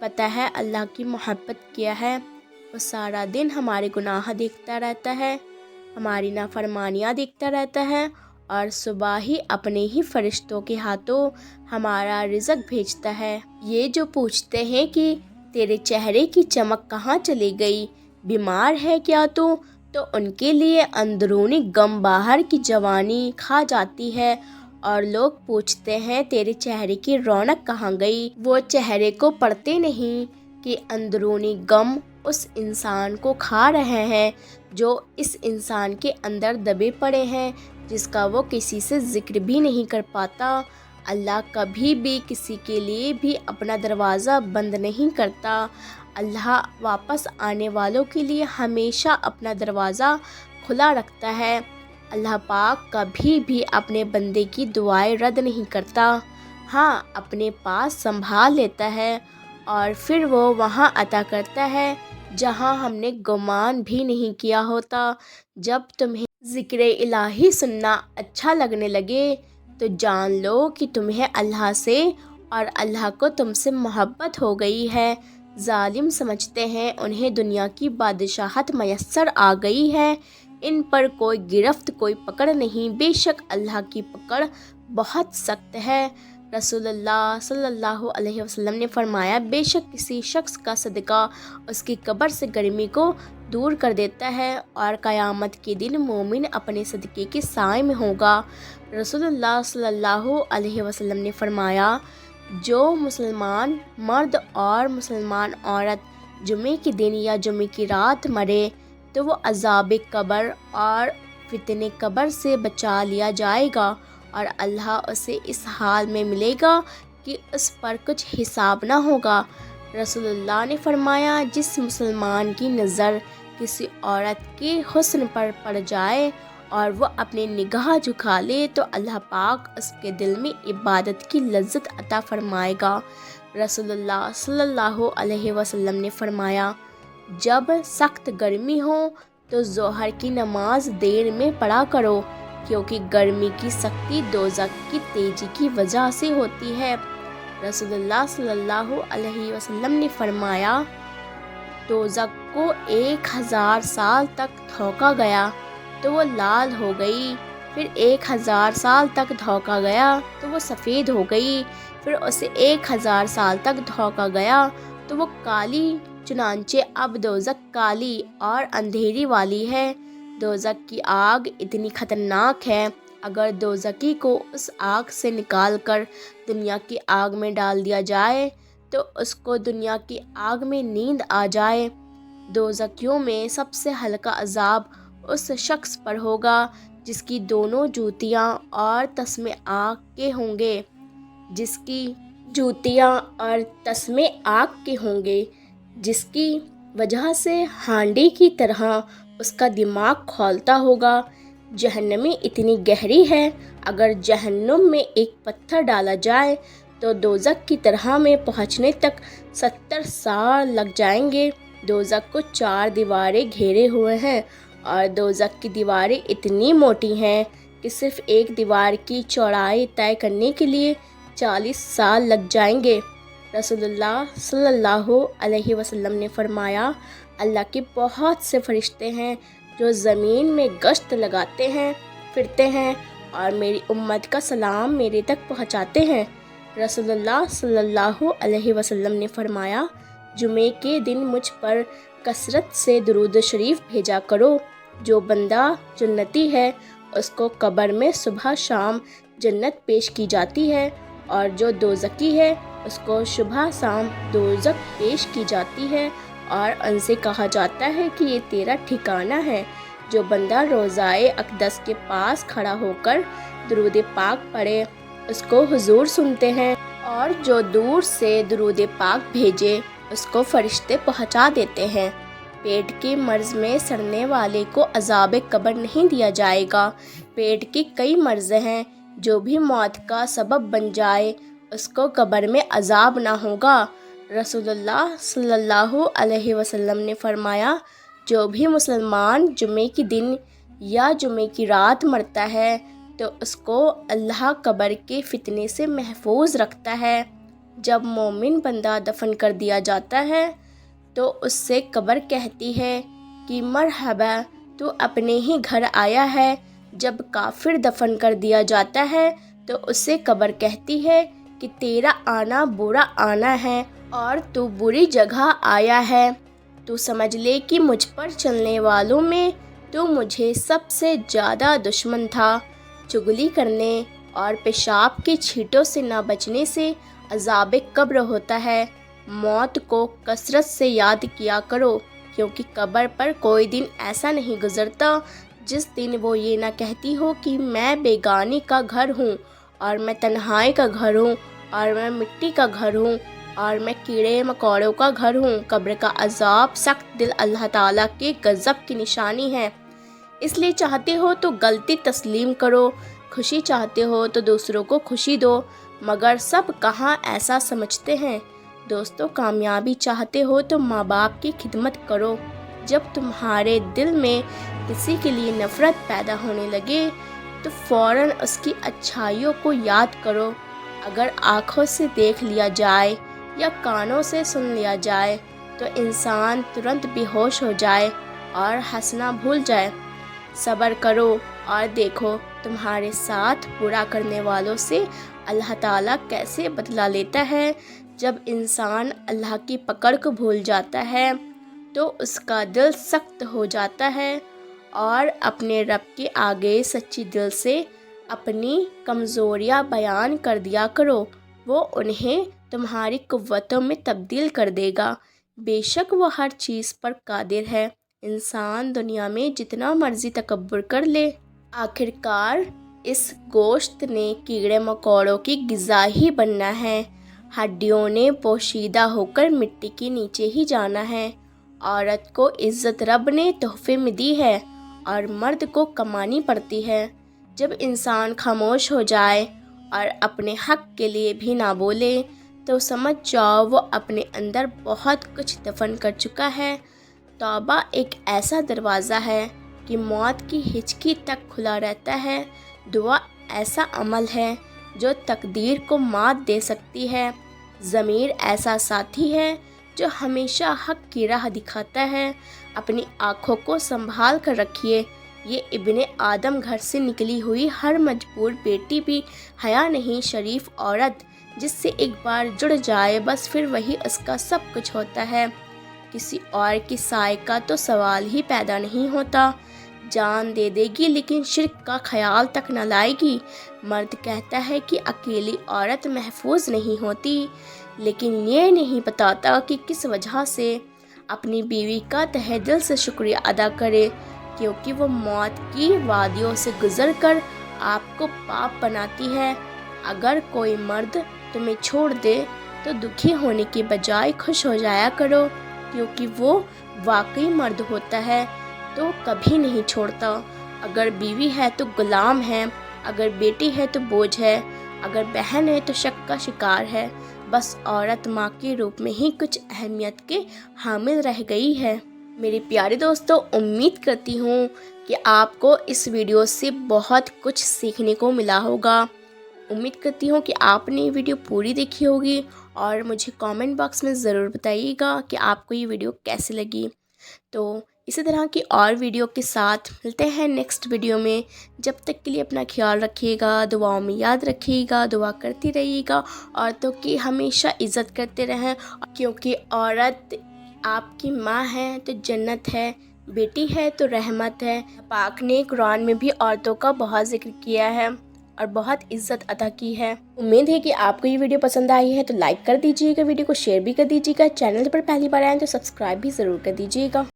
پتہ ہے اللہ کی محبت کیا ہے، وہ سارا دن ہمارے گناہ دیکھتا رہتا ہے، ہماری نافرمانیاں دیکھتا رہتا ہے، اور صبح ہی اپنے ہی فرشتوں کے ہاتھوں ہمارا رزق بھیجتا ہے۔ یہ جو پوچھتے ہیں کہ تیرے چہرے کی چمک کہاں چلی گئی، بیمار ہے کیا تو ان کے لیے اندرونی غم باہر کی جوانی کھا جاتی ہے، اور لوگ پوچھتے ہیں تیرے چہرے کی رونق کہاں گئی، وہ چہرے کو پڑھتے نہیں کہ اندرونی غم اس انسان کو کھا رہے ہیں جو اس انسان کے اندر دبے پڑے ہیں، جس کا وہ کسی سے ذکر بھی نہیں کر پاتا۔ اللہ کبھی بھی کسی کے لیے بھی اپنا دروازہ بند نہیں کرتا۔ اللہ واپس آنے والوں کے لیے ہمیشہ اپنا دروازہ کھلا رکھتا ہے۔ اللہ پاک کبھی بھی اپنے بندے کی دعائیں رد نہیں کرتا، ہاں اپنے پاس سنبھال لیتا ہے، اور پھر وہ وہاں عطا کرتا ہے جہاں ہم نے گمان بھی نہیں کیا ہوتا۔ جب تمہیں ذکر الہی سننا اچھا لگنے لگے تو جان لو کہ تمہیں اللہ سے اور اللہ کو تم سے محبت ہو گئی ہے۔ ظالم سمجھتے ہیں انہیں دنیا کی بادشاہت میسر آ گئی ہے، ان پر کوئی گرفت کوئی پکڑ نہیں، بے شک اللہ کی پکڑ بہت سخت ہے۔ رسول اللہ صلی اللہ علیہ وسلم نے فرمایا، بے شک کسی شخص کا صدقہ اس کی قبر سے گرمی کو دور کر دیتا ہے، اور قیامت کے دن مومن اپنے صدقے کے سائے میں ہوگا۔ رسول اللہ صلی اللہ علیہ وسلم نے فرمایا، جو مسلمان مرد اور مسلمان عورت جمعے کے دن یا جمعے کی رات مرے تو وہ عذاب قبر اور فتنہ قبر سے بچا لیا جائے گا، اور اللہ اسے اس حال میں ملے گا کہ اس پر کچھ حساب نہ ہوگا۔ رسول اللہ نے فرمایا، جس مسلمان کی نظر کسی عورت کے حسن پر پڑ جائے اور وہ اپنی نگاہ جھکا لے تو اللہ پاک اس کے دل میں عبادت کی لذت عطا فرمائے گا۔ رسول اللہ صلی اللہ علیہ وسلم نے فرمایا، جب سخت گرمی ہو تو ظہر کی نماز دیر میں پڑھا کرو، کیونکہ گرمی کی سختی دوزخ کی تیزی کی وجہ سے ہوتی ہے۔ رسول اللہ صلی اللہ علیہ وسلم نے فرمایا، دوزخ کو 1000 سال تک دھوکا گیا تو وہ لال ہو گئی، پھر 1000 سال تک دھوکا گیا تو وہ سفید ہو گئی، پھر اسے 1000 سال تک دھوکا گیا تو وہ کالی، چنانچہ اب دوزخ کالی اور اندھیری والی ہے۔ دوزخ کی آگ اتنی خطرناک ہے، اگر دوزخی کو اس آگ سے نکال کر دنیا کی آگ میں ڈال دیا جائے تو اس کو دنیا کی آگ میں نیند آ جائے۔ دوزخیوں میں سب سے ہلکا عذاب اس شخص پر ہوگا جس کی دونوں جوتیاں اور تسمے آگ کے ہوں گے، جس کی جوتیاں اور تسمے آگ کے ہوں گے، جس کی وجہ سے ہانڈی کی طرح اس کا دماغ کھولتا ہوگا۔ جہنم اتنی گہری ہے، اگر جہنم میں ایک پتھر ڈالا جائے تو دوزخ کی طرح میں پہنچنے تک 70 سال لگ جائیں گے۔ دوزخ کو 4 دیواریں گھیرے ہوئے ہیں، اور دوزخ کی دیواریں اتنی موٹی ہیں کہ صرف ایک دیوار کی چوڑائی طے کرنے کے لیے 40 سال لگ جائیں گے۔ رسول اللہ صلی اللہ علیہ وسلم نے فرمایا، اللہ کے بہت سے فرشتے ہیں جو زمین میں گشت لگاتے ہیں، پھرتے ہیں، اور میری امت کا سلام میرے تک پہنچاتے ہیں۔ رسول اللہ صلی اللہ علیہ وسلم نے فرمایا، جمعے کے دن مجھ پر کثرت سے درود شریف بھیجا کرو۔ جو بندہ جنتی ہے اس کو قبر میں صبح شام جنت پیش کی جاتی ہے، اور جو دوزخی ہے اس کو صبح شام دوزخ پیش کی جاتی ہے، اور ان سے کہا جاتا ہے کہ یہ تیرا ٹھکانہ ہے۔ جو بندہ روضۂ اقدس کے پاس کھڑا ہو کر درود پاک پڑھے اس کو حضور سنتے ہیں، اور جو دور سے درود پاک بھیجے اس کو فرشتے پہنچا دیتے ہیں۔ پیٹ کے مرض میں سڑنے والے کو عذاب قبر نہیں دیا جائے گا۔ پیٹ کے کئی مرض ہیں، جو بھی موت کا سبب بن جائے اس کو قبر میں عذاب نہ ہوگا۔ رسول اللہ صلی اللہ علیہ وسلم نے فرمایا، جو بھی مسلمان جمعے کے دن یا جمعے کی رات مرتا ہے تو اس کو اللہ قبر کے فتنے سے محفوظ رکھتا ہے۔ جب مومن بندہ دفن کر دیا جاتا ہے تو اس سے قبر کہتی ہے کہ مرحبا، تو اپنے ہی گھر آیا ہے۔ جب کافر دفن کر دیا جاتا ہے تو اس سے قبر کہتی ہے کہ تیرا آنا برا آنا ہے اور تو بری جگہ آیا ہے۔ تو سمجھ لے کہ مجھ پر چلنے والوں میں تو مجھے سب سے زیادہ دشمن تھا۔ چغلی کرنے اور پیشاب کی چھینٹوں سے نہ بچنے سے عذاب قبر ہوتا ہے۔ موت کو کثرت سے یاد کیا کرو، کیونکہ قبر پر کوئی دن ایسا نہیں گزرتا جس دن وہ یہ نہ کہتی ہو کہ میں بیگانی کا گھر ہوں، اور میں تنہائی کا گھر ہوں، اور میں مٹی کا گھر ہوں، اور میں کیڑے مکوڑوں کا گھر ہوں۔ قبر کا عذاب سخت دل اللہ تعالیٰ کے غضب کی نشانی ہے۔ اس لیے چاہتے ہو تو غلطی تسلیم کرو، خوشی چاہتے ہو تو دوسروں کو خوشی دو، مگر سب کہاں ایسا سمجھتے ہیں۔ دوستو، کامیابی چاہتے ہو تو ماں باپ کی خدمت کرو۔ جب تمہارے دل میں کسی کے لیے نفرت پیدا ہونے لگے تو فوراً اس کی اچھائیوں کو یاد کرو۔ اگر آنکھوں سے دیکھ لیا جائے یا کانوں سے سن لیا جائے تو انسان ترنت بے ہوش ہو جائے اور ہنسنا بھول جائے۔ صبر کرو اور دیکھو تمہارے ساتھ برا کرنے والوں سے اللہ تعالیٰ کیسے بدلہ لیتا ہے۔ جب انسان اللہ کی پکڑ کو بھول جاتا ہے تو اس کا دل سخت ہو جاتا ہے، اور اپنے رب کے آگے سچی دل سے اپنی کمزوریاں بیان کر دیا کرو، وہ انہیں تمہاری قوتوں میں تبدیل کر دے گا۔ بے شک وہ ہر چیز پر قادر ہے۔ انسان دنیا میں جتنا مرضی تکبر کر لے، آخرکار اس گوشت نے کیڑے مکوڑوں کی غذا ہی بننا ہے۔ ہڈیوں نے پوشیدہ ہو کر مٹی کے نیچے ہی جانا ہے۔ عورت کو عزت رب نے تحفے میں دی ہے اور مرد کو کمانی پڑتی ہے۔ جب انسان خاموش ہو جائے اور اپنے حق کے لیے بھی نہ بولے تو سمجھ جاؤ وہ اپنے اندر بہت کچھ دفن کر چکا ہے۔ توبہ ایک ایسا دروازہ ہے کہ موت کی ہچکی تک کھلا رہتا ہے۔ دعا ایسا عمل ہے جو تقدیر کو مات دے سکتی ہے۔ ضمیر ایسا ساتھی ہے جو ہمیشہ حق کی راہ دکھاتا ہے۔ اپنی آنکھوں کو سنبھال کر رکھیے۔ یہ ابن آدم گھر سے نکلی ہوئی ہر مجبور بیٹی بھی حیا نہیں شریف عورت، جس سے ایک بار جڑ جائے بس پھر وہی اس کا سب کچھ ہوتا ہے۔ کسی اور کی سائے کا تو سوال ہی پیدا نہیں ہوتا۔ جان دے دے گی لیکن شرک کا خیال تک نہ لائے گی۔ مرد کہتا ہے کہ اکیلی عورت محفوظ نہیں ہوتی، لیکن یہ نہیں بتاتا کہ کس وجہ سے۔ اپنی بیوی کا تہہ دل سے شکریہ ادا کرے، کیونکہ وہ موت کی وادیوں سے گزر کر آپ کو پاک بناتی ہے۔ اگر کوئی مرد تمہیں چھوڑ دے تو دکھی ہونے کی بجائے خوش ہو جایا کرو، کیونکہ وہ واقعی مرد ہوتا ہے تو کبھی نہیں چھوڑتا۔ اگر بیوی ہے تو غلام ہے، اگر بیٹی ہے تو بوجھ ہے، اگر بہن ہے تو شک کا شکار ہے۔ بس عورت ماں کے روپ میں ہی کچھ اہمیت کے حامل رہ گئی ہے۔ میرے پیارے دوستو، امید کرتی ہوں کہ آپ کو اس ویڈیو سے بہت کچھ سیکھنے کو ملا ہوگا۔ امید کرتی ہوں کہ آپ نے یہ ویڈیو پوری دیکھی ہوگی، اور مجھے کامنٹ باکس میں ضرور بتائیے گا کہ آپ کو یہ ویڈیو کیسی لگی۔ تو اسی طرح کی اور ویڈیو کے ساتھ ملتے ہیں نیکسٹ ویڈیو میں۔ جب تک کے لیے اپنا خیال رکھیے گا، دعاؤں میں یاد رکھیے گا، دعا کرتی رہیے گا، عورتوں کی ہمیشہ عزت کرتے رہیں، کیونکہ عورت آپ کی ماں ہے تو جنت ہے، بیٹی ہے تو رحمت ہے۔ پاک نے قرآن میں بھی عورتوں کا بہت ذکر کیا ہے اور بہت عزت عطا کی ہے۔ امید ہے کہ آپ کو یہ ویڈیو پسند آئی ہے تو لائک کر دیجیے گا، ویڈیو کو شیئر بھی کر دیجیے گا، چینل پر پہلی بار آئیں تو سبسکرائب بھی ضرور کر دیجیے گا۔